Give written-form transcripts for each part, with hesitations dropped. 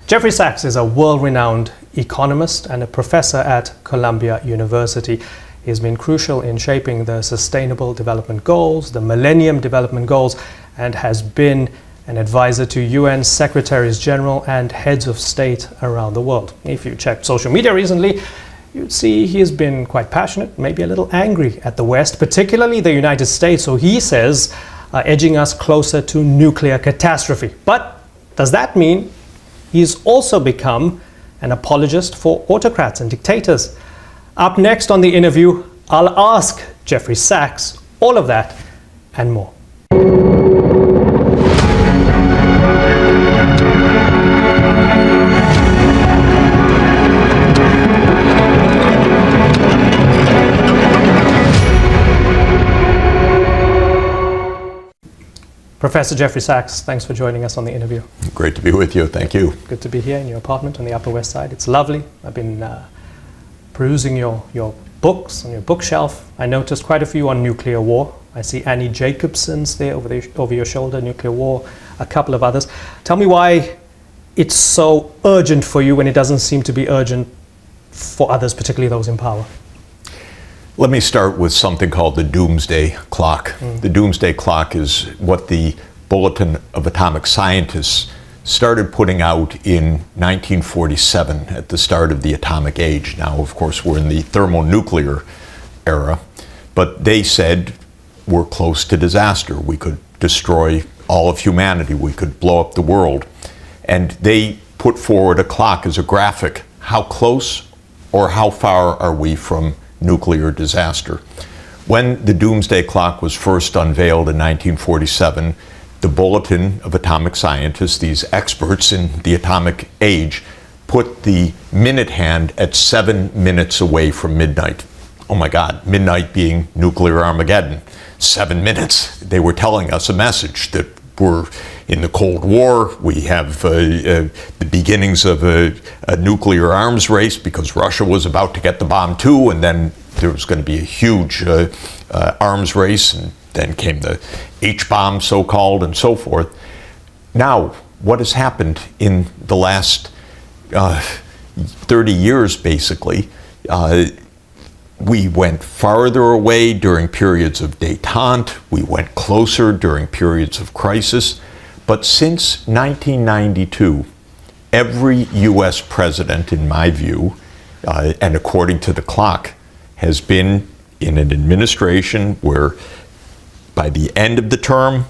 Jeffrey Sachs is a world-renowned economist and a professor at Columbia University. He has been crucial in shaping the Sustainable Development Goals, the Millennium Development Goals, and has been an advisor to UN Secretaries General and heads of state around the world. If you checked social media recently, you'd see he has been quite passionate, maybe a little angry at the West, particularly the United States, so he says, edging us closer to nuclear catastrophe. But does that mean he's also become an apologist for autocrats and dictators? Up next on the interview, I'll ask Jeffrey Sachs all of that and more. Professor Jeffrey Sachs, thanks for joining us on the interview. Great to be with you. Thank you. Good to be here in your apartment on the Upper West Side. It's lovely. I've been perusing your books on your bookshelf. I noticed quite a few on nuclear war. I see Annie Jacobsen's there over your shoulder, nuclear war, a couple of others. Tell me why it's so urgent for you when it doesn't seem to be urgent for others, particularly those in power. Let me start with something called the Doomsday Clock. The Doomsday Clock is what the Bulletin of Atomic Scientists started putting out in 1947 at the start of the atomic age. Now, of course, we're in the thermonuclear era, but they said we're close to disaster. We could destroy all of humanity. We could blow up the world. And they put forward a clock as a graphic. How close or how far are we from nuclear disaster? When the Doomsday Clock was first unveiled in 1947, the Bulletin of Atomic Scientists, these experts in the atomic age, put the minute hand at 7 minutes away from midnight. Oh my God, midnight being nuclear Armageddon. 7 minutes. They were telling us a message that we're in the Cold War. We have the beginnings of a nuclear arms race because Russia was about to get the bomb too, and then there was going to be a huge arms race, and then came the H-bomb, so-called, and so forth. Now, what has happened in the last 30 years, basically, we went farther away during periods of détente. We went closer during periods of crisis. But since 1992, every U.S. president, in my view, and according to the clock, has been in an administration where by the end of the term,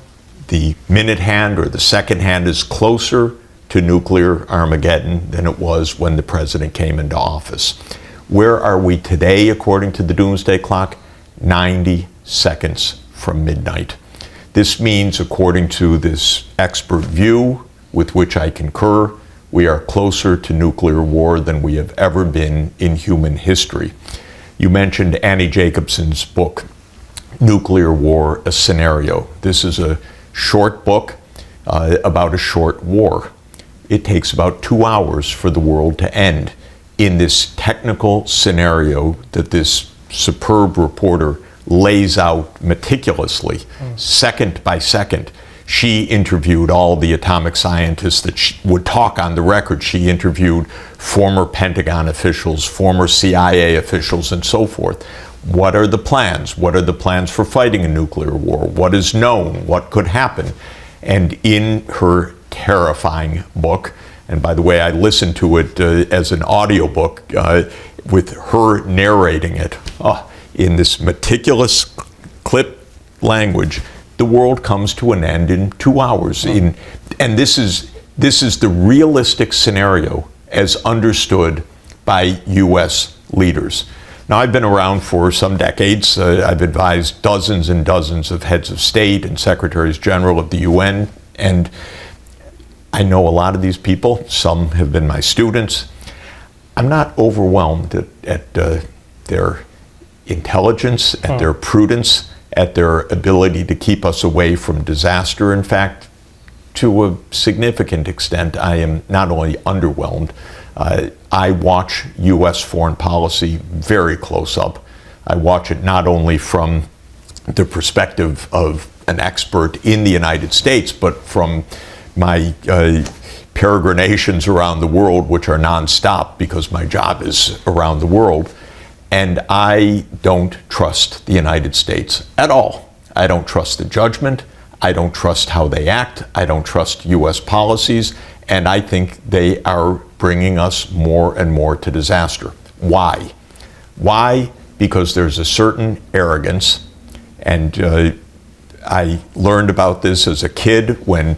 the minute hand or the second hand is closer to nuclear Armageddon than it was when the president came into office. Where are we today, according to the Doomsday Clock? 90 seconds from midnight. This means, according to this expert view, with which I concur, we are closer to nuclear war than we have ever been in human history. You mentioned Annie Jacobsen's book, Nuclear War, a Scenario. This is a short book about a short war. It takes about 2 hours for the world to end in this technical scenario that this superb reporter lays out meticulously, second by second. She interviewed all the atomic scientists that would talk on the record. She interviewed former Pentagon officials, former CIA officials, and so forth. What are the plans? What are the plans for fighting a nuclear war? What is known? What could happen? And in her terrifying book, and by the way, I listened to it as an audiobook with her narrating it in this meticulous clip language. The world comes to an end in 2 hours. And this is the realistic scenario as understood by U.S. leaders. Now, I've been around for some decades. I've advised dozens and dozens of heads of state and secretaries general of the UN, and I know a lot of these people. Some have been my students. I'm not overwhelmed at their intelligence, at their prudence, at their ability to keep us away from disaster. In fact, to a significant extent, I am not only underwhelmed, I watch U.S. foreign policy very close up. I watch it not only from the perspective of an expert in the United States, but from my peregrinations around the world, which are nonstop because my job is around the world. And I don't trust the United States at all. I don't trust the judgment. I don't trust how they act. I don't trust U.S. policies. And I think they are bringing us more and more to disaster. Why? Why? Because there's a certain arrogance. And I learned about this as a kid when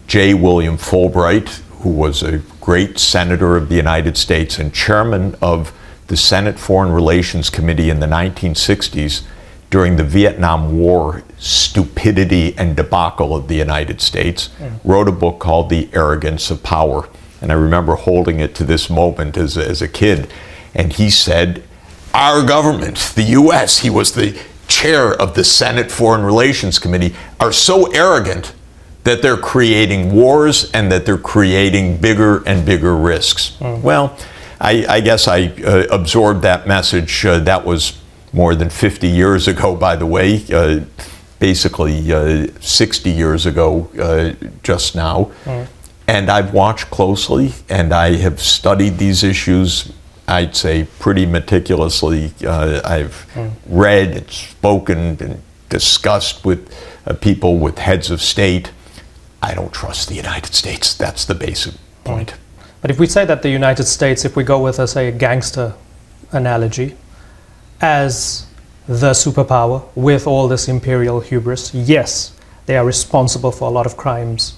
J. William Fulbright, who was a great senator of the United States and chairman of the Senate Foreign Relations Committee in the 1960s, during the Vietnam War stupidity and debacle of the United States, wrote a book called The Arrogance of Power. And I remember holding it to this moment as a kid. And he said, our government, the U.S., he was the chair of the Senate Foreign Relations Committee, are so arrogant that they're creating wars and that they're creating bigger and bigger risks. Well, I guess I absorbed that message. That was more than 50 years ago, by the way, basically 60 years ago just now. And I've watched closely, and I have studied these issues, I'd say, pretty meticulously. I've read and spoken and discussed with people, with heads of state. I don't trust the United States. That's the basic point. But if we say that the United States, if we go with, say, a gangster analogy, as the superpower with all this imperial hubris, yes, they are responsible for a lot of crimes,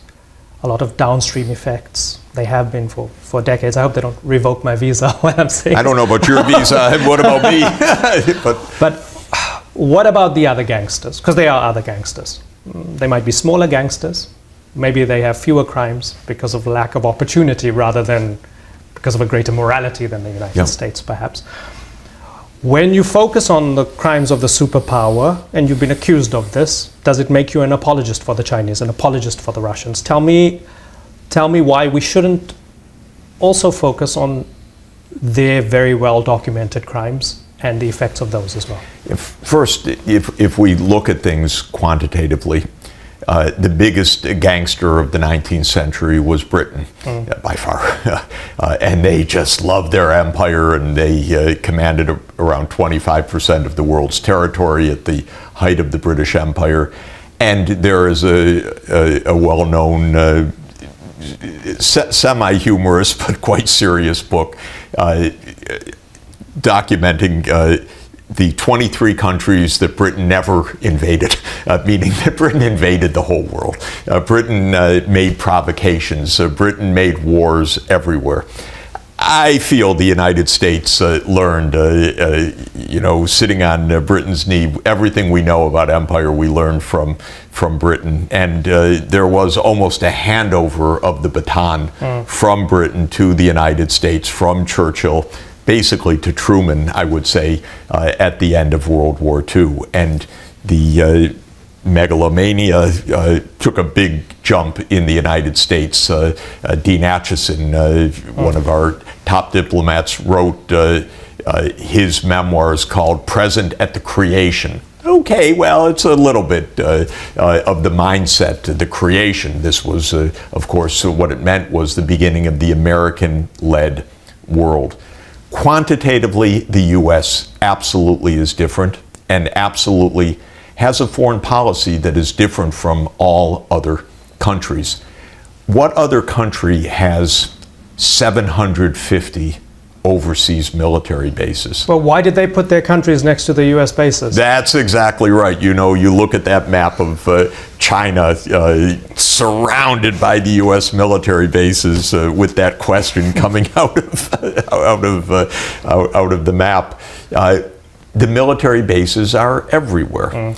a lot of downstream effects. They have been for decades. I hope they don't revoke my visa when I'm saying. I don't know about your visa. What about me? But what about the other gangsters? Because they are other gangsters. They might be smaller gangsters. Maybe they have fewer crimes because of lack of opportunity rather than because of a greater morality than the United States, perhaps. When you focus on the crimes of the superpower, and you've been accused of this, does it make you an apologist for the Chinese, an apologist for the Russians? Tell me why we shouldn't also focus on their very well documented crimes and the effects of those as well. First, if we look at things quantitatively, the biggest gangster of the 19th century was Britain, by far. And they just loved their empire, and they commanded around 25% of the world's territory at the height of the British Empire. And there is a well-known, semi-humorous but quite serious book documenting the 23 countries that Britain never invaded, meaning that Britain invaded the whole world. Britain made provocations. Britain made wars everywhere. I feel the United States learned, sitting on Britain's knee, everything we know about empire we learned from Britain. And there was almost a handover of the baton from Britain to the United States, from Churchill, basically to Truman, I would say, at the end of World War II. And the megalomania took a big jump in the United States. Dean Acheson, one of our top diplomats, wrote his memoirs called Present at the Creation. Okay, well, it's a little bit of the mindset, the creation. This was, of course, what it meant was the beginning of the American-led world. Quantitatively, the U.S. absolutely is different and absolutely has a foreign policy that is different from all other countries. What other country has 750 overseas military bases? Well, why did they put their countries next to the U.S. bases? That's exactly right. You know, you look at that map of China surrounded by the U.S. military bases with that question coming out of the map. The military bases are everywhere.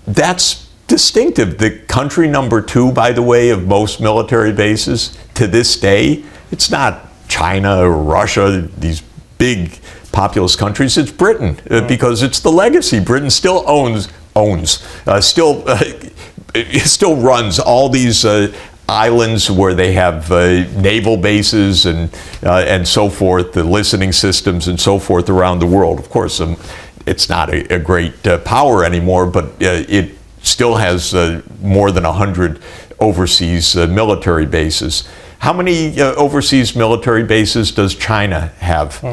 That's distinctive. The country number 2, by the way, of most military bases to this day, it's not China or Russia, these big populous countries. It's Britain because it's the legacy. Britain still still runs all these islands where they have naval bases and so forth, the listening systems and so forth around the world. Of course, it's not a great power anymore, but it still has more than 100 overseas military bases. How many overseas military bases does China have?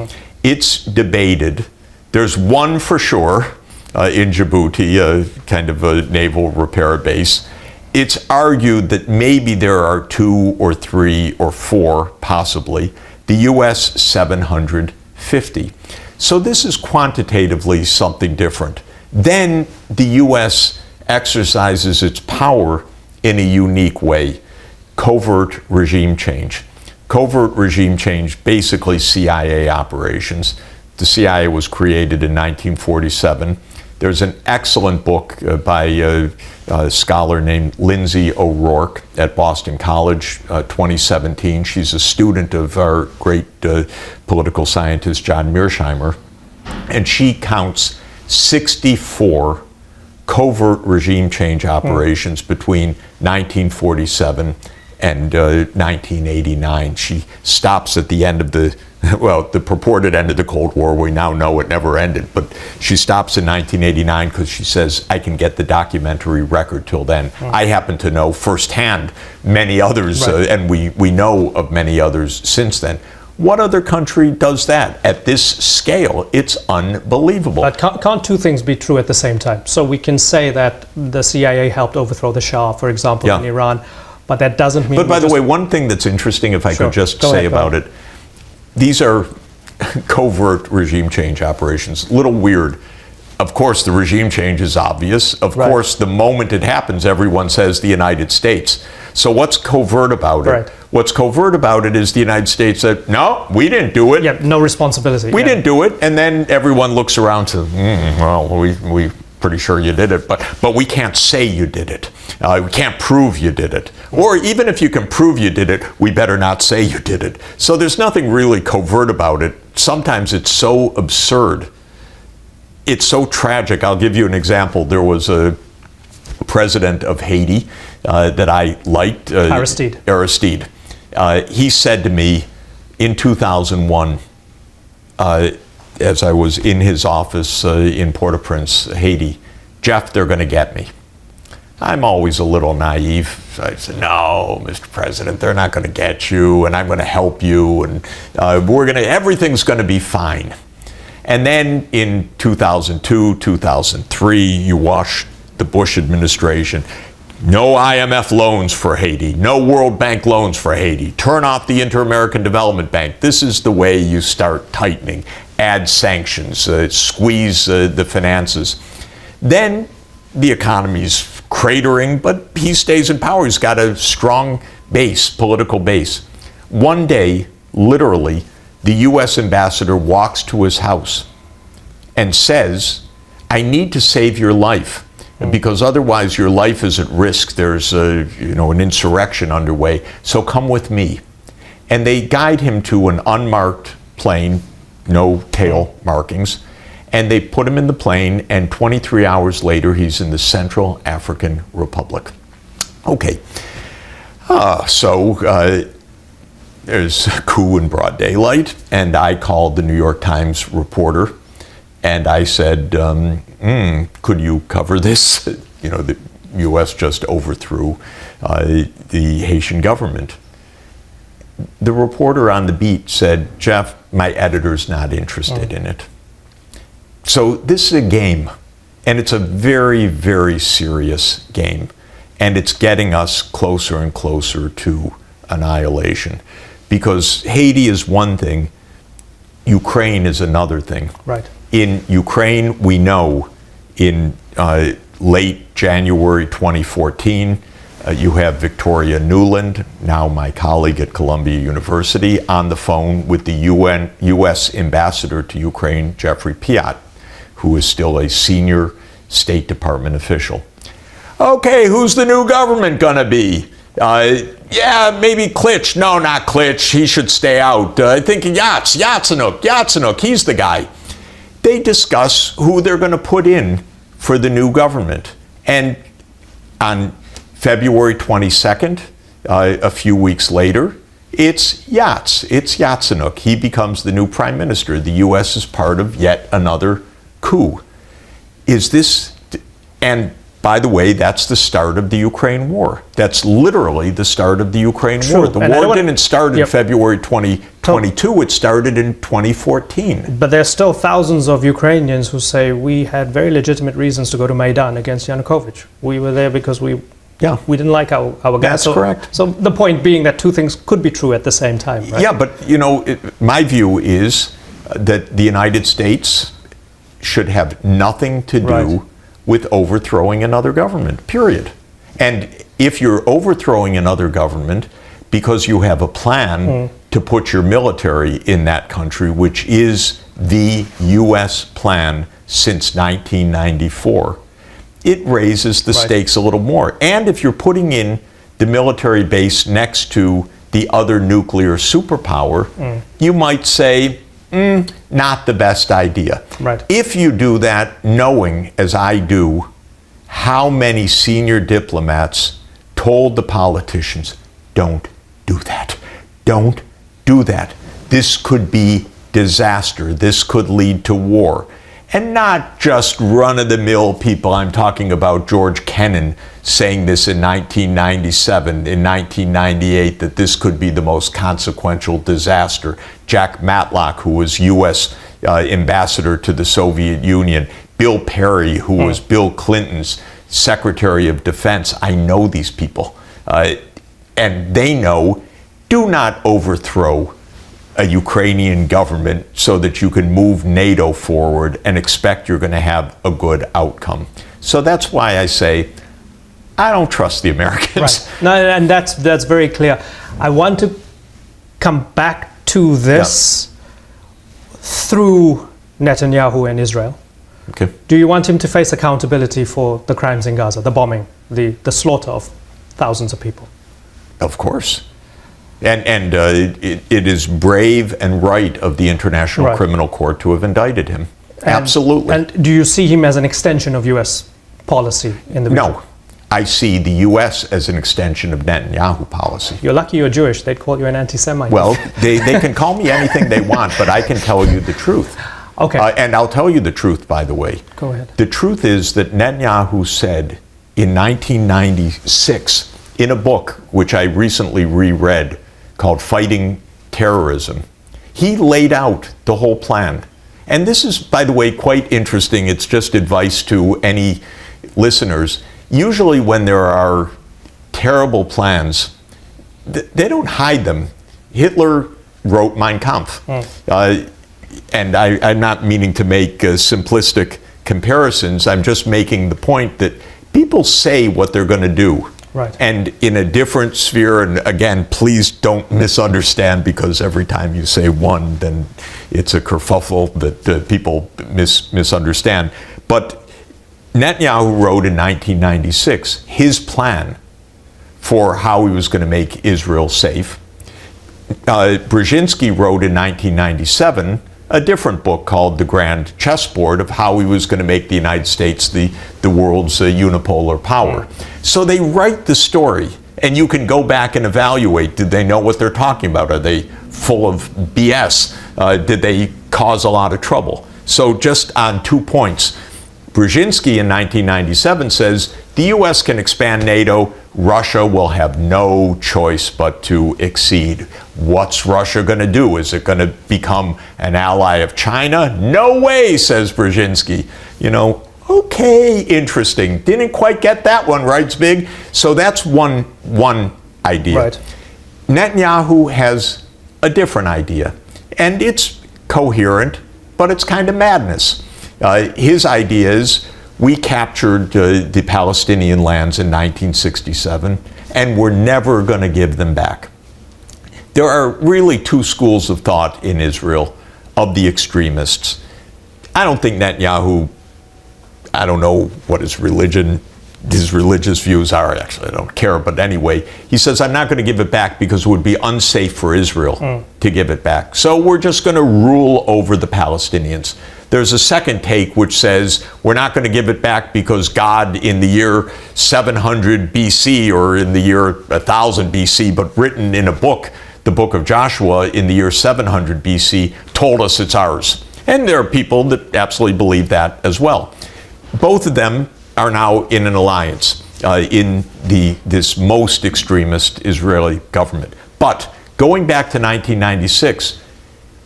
It's debated. There's one for sure in Djibouti, kind of a naval repair base. It's argued that maybe there are 2 or 3 or 4, possibly. The U.S. 750. So this is quantitatively something different. Then the U.S. exercises its power in a unique way. Covert regime change. Covert regime change, basically CIA operations. The CIA was created in 1947. There's an excellent book by a scholar named Lindsay O'Rourke at Boston College, 2017. She's a student of our great political scientist John Mearsheimer, and she counts 64 covert regime change operations between 1947 and 1989. She stops at the end of the purported end of the Cold War. We now know it never ended, but she stops in 1989 because she says, I can get the documentary record till then. I happen to know firsthand many others, and we know of many others since then. What other country does that at this scale? It's unbelievable. But can't two things be true at the same time? So we can say that the CIA helped overthrow the Shah, for example, in Iran, but that doesn't mean... But by the way, one thing that's interesting, if I could just say about it, these are covert regime change operations. A little weird. Of course, the regime change is obvious. Of course, the moment it happens, everyone says the United States. So what's covert about it? What's covert about it is the United States said, no, we didn't do it. Yeah, no responsibility. We didn't do it. And then everyone looks around to, well, we pretty sure you did it, but we can't say you did it. We can't prove you did it. Or even if you can prove you did it, we better not say you did it. So there's nothing really covert about it. Sometimes it's so absurd. It's so tragic. I'll give you an example. There was a president of Haiti that I liked. Aristide. He said to me in 2001, as I was in his office in Port-au-Prince, Haiti, Jeff, they're going to get me. I'm always a little naive. I said, no, Mr. President, they're not going to get you, and I'm going to help you, and everything's going to be fine. And then in 2002, 2003, you wash the Bush administration. No IMF loans for Haiti. No World Bank loans for Haiti. Turn off the Inter-American Development Bank. This is the way you start tightening. Add sanctions, squeeze the finances. Then the economy's cratering, but he stays in power. He's got a strong base, political base. One day, literally, the U.S. ambassador walks to his house and says, I need to save your life because otherwise your life is at risk. There's an insurrection underway, so come with me. And they guide him to an unmarked plane, no tail markings, and they put him in the plane, and 23 hours later he's in the Central African Republic. Okay, there's a coup in broad daylight, and I called the New York Times reporter, and I said, could you cover this? The U.S. just overthrew the Haitian government. The reporter on the beat said, Jeff, my editor's not interested in it. So this is a game, and it's a very, very serious game, and it's getting us closer and closer to annihilation. Because Haiti is one thing, Ukraine is another thing. Right. In Ukraine, we know in late January 2014, you have Victoria Nuland, now my colleague at Columbia University, on the phone with the U.S. ambassador to Ukraine, Jeffrey Sachs, who is still a senior State Department official. Okay, who's the new government gonna be? Yeah, maybe Klitsch. No, not Klitsch. He should stay out. I think Yatsenuk, he's the guy. They discuss who they're going to put in for the new government. And on February 22nd, a few weeks later, it's Yatsenuk. He becomes the new prime minister. The U.S. is part of yet another coup. Is this, and by the way, that's the start of the Ukraine war. That's literally the start of the Ukraine True. war. The And war didn't start in Yep. February 2022. It started in 2014. But there's still thousands of Ukrainians who say we had very legitimate reasons to go to Maidan against Yanukovych. We were there because we didn't like our guy. That's correct. So the point being that two things could be true at the same time, right? Yeah, but my view is that the United States should have nothing to do Right. with overthrowing another government, period. And if you're overthrowing another government because you have a plan to put your military in that country, which is the U.S. plan since 1994, it raises the Right. stakes a little more. And if you're putting in the military base next to the other nuclear superpower, you might say, not the best idea. Right. If you do that, knowing, as I do, how many senior diplomats told the politicians, don't do that. Don't do that. This could be disaster. This could lead to war. And not just run-of-the-mill people. I'm talking about George Kennan saying this in 1997, in 1998, that this could be the most consequential disaster. Jack Matlock, who was U.S. ambassador to the Soviet Union. Bill Perry, who was Bill Clinton's Secretary of Defense. I know these people. And they know, do not overthrow a Ukrainian government so that you can move NATO forward and expect you're going to have a good outcome. So that's why I say I don't trust the Americans. Right. No, and that's very clear. I want to come back to this through Netanyahu and Israel. Okay. Do you want him to face accountability for the crimes in Gaza, the bombing, the slaughter of thousands of people? Of course. And it is brave and right of the International Right. Criminal Court to have indicted him. Absolutely. And do you see him as an extension of U.S. policy in the region? No. I see the U.S. as an extension of Netanyahu policy. You're lucky you're Jewish. They'd call you an anti-Semite. Well, they can call me anything they want, but I can tell you the truth. Okay. And I'll tell you the truth, by the way. Go ahead. The truth is that Netanyahu said in 1996, in a book which I recently reread called Fighting Terrorism, he laid out the whole plan. And this is, by the way, quite interesting. It's just advice to any listeners. Usually when there are terrible plans, they don't hide them. Hitler wrote Mein Kampf. And I'm not meaning to make simplistic comparisons. I'm just making the point that people say what they're going to do. Right. And in a different sphere, and again, please don't misunderstand, because every time you say one, then it's a kerfuffle that people misunderstand. But Netanyahu wrote in 1996 his plan for how he was going to make Israel safe. Brzezinski wrote in 1997 a different book called The Grand Chessboard of how he was going to make the United States the world's unipolar power. So they write the story, and you can go back and evaluate. Did they know what they're talking about? Are they full of BS? Did they cause a lot of trouble? So just on 2 points, Brzezinski in 1997 says the U.S. can expand NATO. Russia will have no choice but to accede. What's Russia going to do? Is it going to become an ally of China? No way, says Brzezinski. Okay, interesting. Didn't quite get that one right, Zbig. So that's one idea. Right. Netanyahu has a different idea, and it's coherent, but it's kind of madness. His idea is, we captured the Palestinian lands in 1967, and we're never going to give them back. There are really two schools of thought in Israel of the extremists. I don't think Netanyahu, I don't know what his religious views are. Actually, I don't care. But anyway, he says, I'm not going to give it back because it would be unsafe for Israel to give it back. So we're just going to rule over the Palestinians. There's a second take which says we're not going to give it back because God in the year 700 BC or in the year 1000 BC, but written in a book, the book of Joshua in the year 700 BC, told us it's ours. And there are people that absolutely believe that as well. Both of them are now in an alliance in this most extremist Israeli government. But going back to 1996,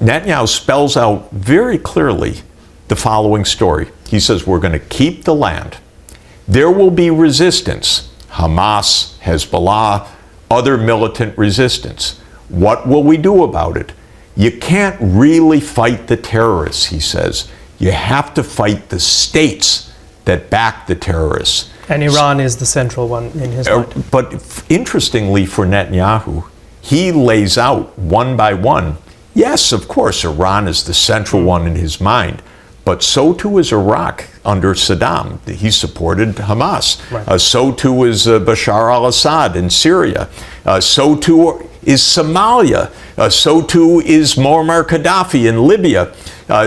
Netanyahu spells out very clearly the following story. He says, we're going to keep the land. There will be resistance. Hamas, Hezbollah, other militant resistance. What will we do about it? You can't really fight the terrorists, he says. You have to fight the states that back the terrorists. And Iran is the central one in his mind. But interestingly for Netanyahu, he lays out one by one, yes, of course, Iran is the central one in his mind, but so too is Iraq under Saddam. He supported Hamas. Right. So too is Bashar al-Assad in Syria. So too is Somalia. So too is Muammar Gaddafi in Libya.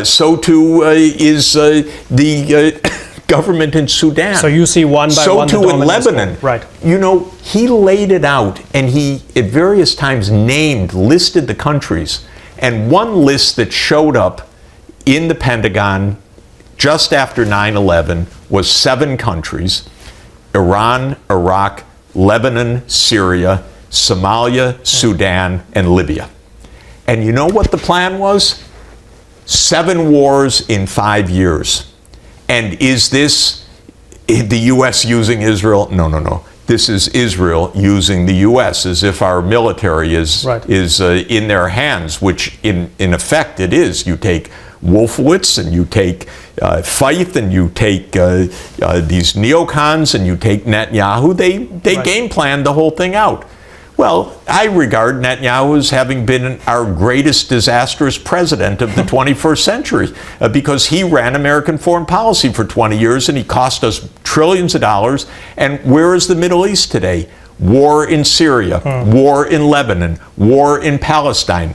So too is the government in Sudan. So you see one by one. So too in Lebanon. Right. You know, he laid it out, and he at various times listed the countries. And one list that showed up in the Pentagon just after 9/11 was 7 countries: Iran, Iraq, Lebanon, Syria, Somalia, Sudan, and Libya. And you know what the plan was? 7 wars in 5 years. And is this the U.S. using Israel? No, no, no. This is Israel using the U.S. as if our military is in their hands, which in effect it is. You take Wolfowitz and you take Feith and you take these neocons and you take Netanyahu. They game planned the whole thing out. Well, I regard Netanyahu as having been our greatest disastrous president of the 21st century because he ran American foreign policy for 20 years and he cost us trillions of dollars. And where is the Middle East today? War in Syria, war in Lebanon, war in Palestine,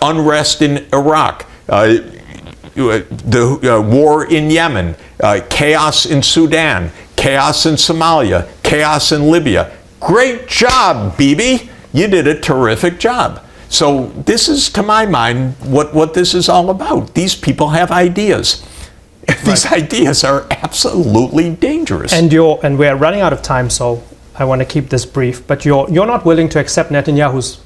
unrest in Iraq, the war in Yemen, chaos in Sudan, chaos in Somalia, chaos in Libya. Great job, Bibi. You did a terrific job. So this is, to my mind, what this is all about. These people have ideas. These ideas are absolutely dangerous. And we're running out of time, so I want to keep this brief. But you're not willing to accept Netanyahu's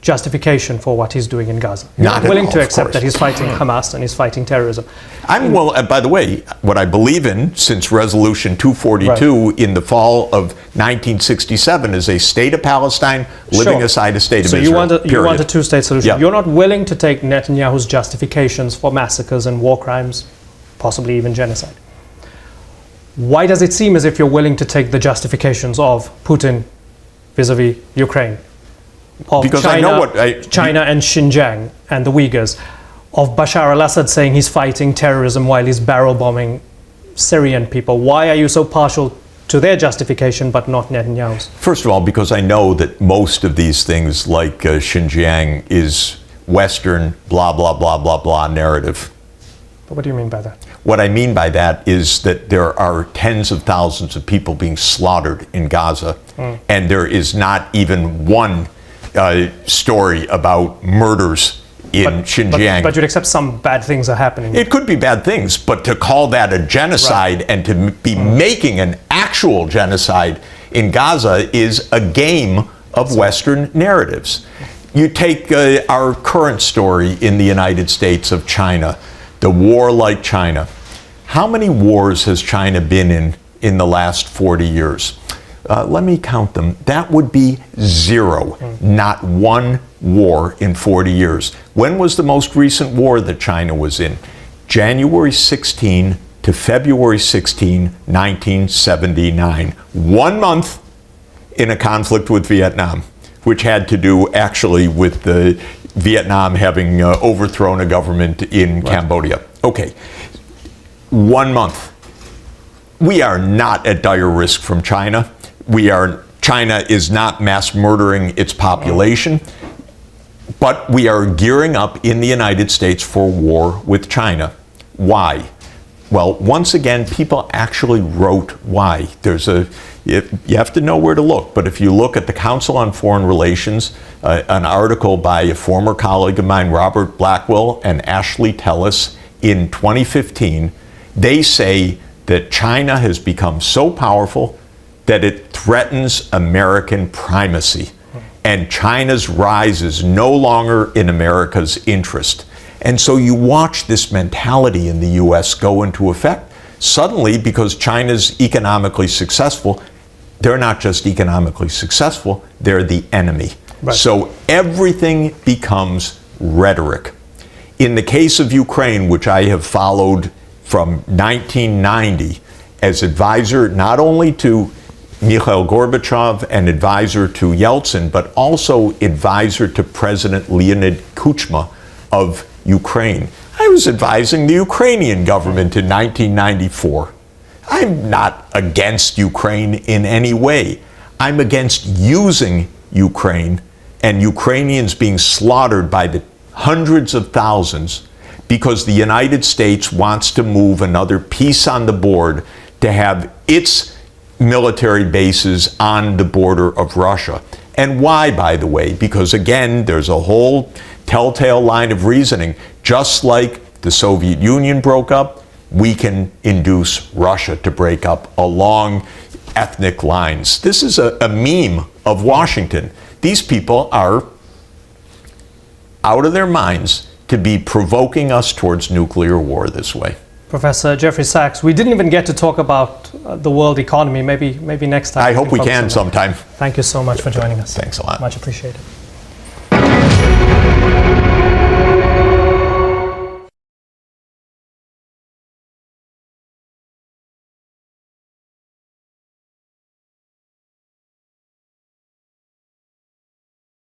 justification for what he's doing in Gaza. You're not willing to accept that he's fighting Hamas and he's fighting terrorism. By the way, what I believe in since Resolution 242 in the fall of 1967 is a state of Palestine living aside a state of Israel. So you want a two-state solution. Yeah. You're not willing to take Netanyahu's justifications for massacres and war crimes, possibly even genocide. Why does it seem as if you're willing to take the justifications of Putin vis-a-vis Ukraine? Because China, I know what China and Xinjiang and the Uyghurs, of Bashar al-Assad saying he's fighting terrorism while he's barrel bombing Syrian people. Why are you so partial to their justification but not Netanyahu's? First of all, because I know that most of these things, like Xinjiang, is Western blah blah blah blah blah narrative. But what do you mean by that? What I mean by that is that there are tens of thousands of people being slaughtered in Gaza, and there is not even one story about murders in Xinjiang. But you'd accept some bad things are happening. It could be bad things, but to call that a genocide and to be making an actual genocide in Gaza is a game of Western narratives. You take our current story in the United States of China, the war like China. How many wars has China been in the last 40 years? Let me count them. That would be 0. Not one war in 40 years. When was the most recent war that China was in? January 16 to February 16, 1979. 1 month in a conflict with Vietnam, which had to do actually with Vietnam having overthrown a government in Cambodia. Okay, 1 month. We are not at dire risk from China. China is not mass murdering its population, but we are gearing up in the United States for war with China. Why? Well, once again, people actually wrote why. You have to know where to look, but if you look at the Council on Foreign Relations, an article by a former colleague of mine, Robert Blackwell and Ashley Tellis, in 2015, they say that China has become so powerful that it threatens American primacy. And China's rise is no longer in America's interest. And so you watch this mentality in the US go into effect. Suddenly, because China's economically successful, they're not just economically successful, they're the enemy. Right. So everything becomes rhetoric. In the case of Ukraine, which I have followed from 1990 as advisor not only to Mikhail Gorbachev and advisor to Yeltsin, but also advisor to President Leonid Kuchma of Ukraine. I was advising the Ukrainian government in 1994. I'm not against Ukraine in any way. I'm against using Ukraine and Ukrainians being slaughtered by the hundreds of thousands because the United States wants to move another piece on the board to have its military bases on the border of Russia. And why, by the way? Because again, there's a whole telltale line of reasoning. Just like the Soviet Union broke up, we can induce Russia to break up along ethnic lines. This is a meme of Washington. These people are out of their minds to be provoking us towards nuclear war this way. Professor Jeffrey Sachs, we didn't even get to talk about the world economy. Maybe next time. I hope we can sometime. Thank you so much for joining us. Thanks a lot. Much appreciated.